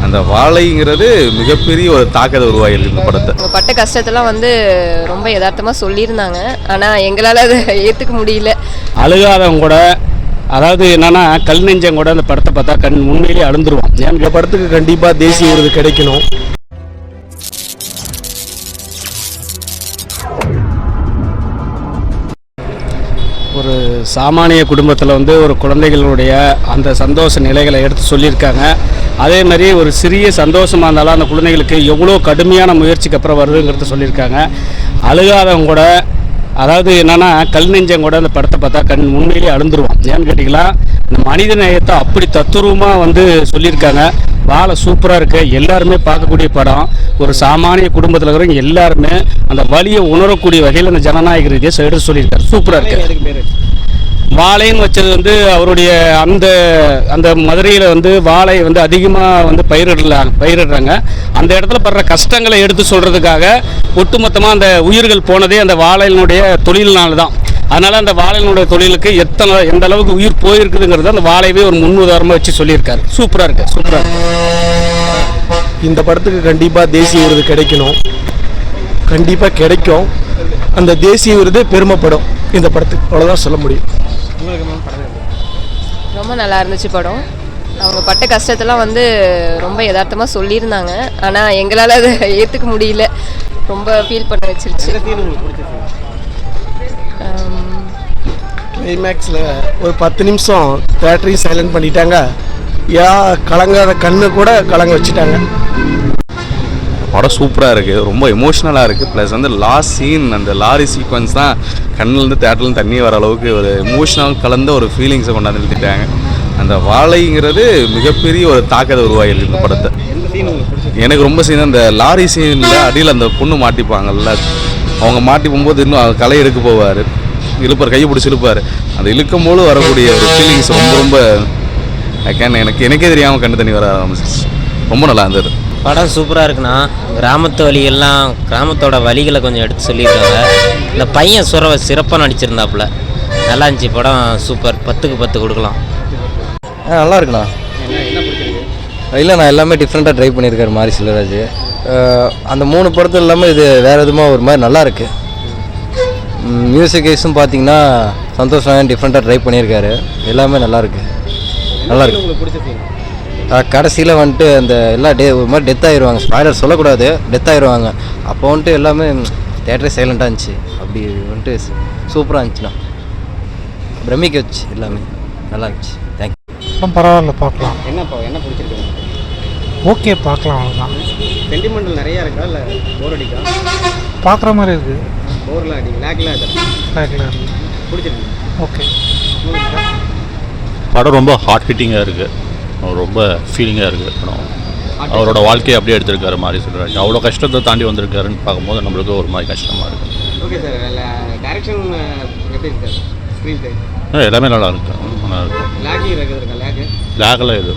அந்த வாழைங்கிறது மிகப்பெரிய ஒரு தாக்கத்தை உருவாகிருக்கு இந்த படத்தை. அவங்க பட்ட கஷ்டத்தெல்லாம் ரொம்ப யதார்த்தமாக சொல்லியிருந்தாங்க. ஆனால் எங்களால் அதை ஏற்றுக்க முடியல. அழுகாதவங்க கூட, அதாவது என்னன்னா கல் நெஞ்சம் கூட அந்த படத்தை பார்த்தா உண்மையிலேயே அழுந்துருவான். இந்த படத்துக்கு கண்டிப்பாக தேசிய விருது கிடைக்கணும். ஒரு சாமானிய குடும்பத்தில் ஒரு குழந்தைகளுடைய அந்த சந்தோஷ நிலைகளை எடுத்து சொல்லியிருக்காங்க. அதே மாதிரி ஒரு சிறிய சந்தோஷமாக இருந்தாலும் அந்த குழந்தைகளுக்கு எவ்வளோ கடுமையான முயற்சிக்கு அப்புறம் வருதுங்கிறத சொல்லியிருக்காங்க. அழுகாதவங்க கூட, அதாவது என்னென்னா கல் நெஞ்சம் கூட அந்த படத்தை பார்த்தா உண்மையிலேயே அழுந்துருவான். ஏன்னு கேட்டிங்களா, இந்த மனித நேயத்தை அப்படி தத்துரூபமாக சொல்லியிருக்காங்க. வாழை சூப்பராக இருக்குது. எல்லாருமே பார்க்கக்கூடிய படம். ஒரு சாமானிய குடும்பத்தில் இருக்கிறவங்க எல்லாருமே அந்த வலியை உணரக்கூடிய வகையில் அந்த ஜனநாயக ரீதியை எடுத்து சொல்லியிருக்காரு. சூப்பராக இருக்குது. வாழைன்னு வச்சது அவருடைய அந்த அந்த மதுரையில் வாழை அதிகமாக பயிரிடுறாங்க. அந்த இடத்துல படுற கஷ்டங்களை எடுத்து சொல்கிறதுக்காக ஒட்டுமொத்தமாக அந்த உயிர்கள் போனதே அந்த வாழையினுடைய தொழில்னால தான். அதனால் அந்த வாழையினுடைய தொழிலுக்கு எந்த அளவுக்கு உயிர் போயிருக்குதுங்கிறது அந்த வாழையவே ஒரு முன்னுதாரணமாக வச்சு சொல்லியிருக்காரு. சூப்பராக இருக்குது. சூப்பராக இருக்குது. இந்த படத்துக்கு கண்டிப்பாக தேசிய விருது கிடைக்கணும். கண்டிப்பாக கிடைக்கும். அந்த தேசிய விருது பெருமைப்படும் இந்த படத்துக்கு. அவ்வளோதான் சொல்ல முடியும். ரொம்ப நல்லா இருந்துச்சு படம். அவங்க பட்ட கஷ்டத்தெல்லாம் ரொம்ப யதார்த்தமாக சொல்லியிருந்தாங்க. ஆனால் எங்களால் அதை ஏற்றுக்க முடியல. ரொம்ப ஃபீல் பண்ண வச்சிருச்சு. கிளைமேக்ஸில் ஒரு 10 நிமிஷம் தேட்டரையும் சைலண்ட் பண்ணிட்டாங்க. கலங்காத கண்ணு கூட கலங்க வச்சுட்டாங்க. படம் சூப்பராக இருக்குது. ரொம்ப எமோஷ்னலாக இருக்குது. ப்ளஸ் லாஸ்ட் சீன், அந்த லாரி சீக்வன்ஸ் தான் கண்ணிலேருந்து தேட்டர்லேருந்து தண்ணி வர அளவுக்கு ஒரு எமோஷ்னல் கலந்த ஒரு ஃபீலிங்ஸை கொண்டாந்து நிறுத்திட்டாங்க. அந்த வாழைங்கிறது மிகப்பெரிய ஒரு தாக்கத்தை உருவாகிருக்கு இந்த படத்தை. எனக்கு ரொம்ப சீன் அந்த லாரி சீனில் அடியில் அந்த பொண்ணு மாட்டிப்பாங்கல்ல, அவங்க மாட்டி போகும்போது இன்னும் களை எடுக்க போவார், இழுப்பார், கையை பிடிச்சி இழுப்பார். அந்த இழுக்கும் போது வரக்கூடிய ஒரு ஃபீலிங்ஸ் ரொம்ப எனக்கே தெரியாமல் கண்ணு தண்ணி வர ஆரம்பிச்சிச்சு. ரொம்ப நல்லா இருந்தது. படம் சூப்பராக இருக்குண்ணா. கிராமத்து வழிகள்லாம், கிராமத்தோட வழிகளை கொஞ்சம் எடுத்து சொல்லியிருக்காங்க. இந்த பையன் சிறப்பாக நடிச்சிருந்தாப்புல. நல்லா இருந்துச்சு படம். சூப்பர். 10க்கு 10 கொடுக்கலாம். நல்லா இருக்குண்ணா. இல்லை, நான் எல்லாமே டிஃப்ரெண்ட்டாக ட்ரை பண்ணியிருக்காரு மாரி செல்வராஜ். அந்த 3 படத்தில் இல்லாமல் இது வேறு எதுவுமா ஒரு மாதிரி நல்லா இருக்குது. மியூசிக் வைஸும் பார்த்தீங்கன்னா சந்தோஷம் டிஃப்ரெண்ட்டாக ட்ரை பண்ணியிருக்காரு. எல்லாமே நல்லாயிருக்கு. நல்லாயிருக்கு. கடைசியில் அந்த எல்லா ஒரு மாதிரி டெத் ஆகிடுவாங்க. ஸ்பாய்லர் சொல்லக்கூடாது, டெத் ஆகிடுவாங்க. அப்போ எல்லாமே தேட்டரே சைலண்ட்டாக இருந்துச்சு. அப்படி சூப்பராக இருந்துச்சுண்ணா. பிரமிக்க வச்சு எல்லாமே நல்லா இருந்துச்சு. தேங்க்யூ. பரவாயில்ல, பார்க்கலாம். என்ன பிடிச்சிருக்கு? ஓகே, பார்க்கலாம். அவ்வளோதான். சென்டிமெண்டல் நிறையா இருக்கா, இல்லை போர் அடிக்கா? பார்க்குற மாதிரி இருக்குது. போர்லாம் அடிக்க லேக்லாம் இருக்குது. பிடிச்சிருக்கு. ஓகே. படம் ரொம்ப ஹார்ட் ஹிட்டிங்காக இருக்குது. ரொம்ப ஃபீலிங்காக இருக்குது படம். அவரோட வாழ்க்கையை அப்படியே எடுத்திருக்காரு மாதிரி சொல்கிறாரு. அவ்வளோ கஷ்டத்தை தாண்டி வந்திருக்காருன்னு பார்க்கும்போது நம்மளுக்கு ஒரு மாதிரி கஷ்டமாக இருக்குது. Okay sir. டைரக்ஷன் எப்படி இருக்குது? ஸ்க்ரீன் ப்ளே எல்லாமே நல்லா இருக்கு. நல்லா இருக்கும். லேக்லாம் எது?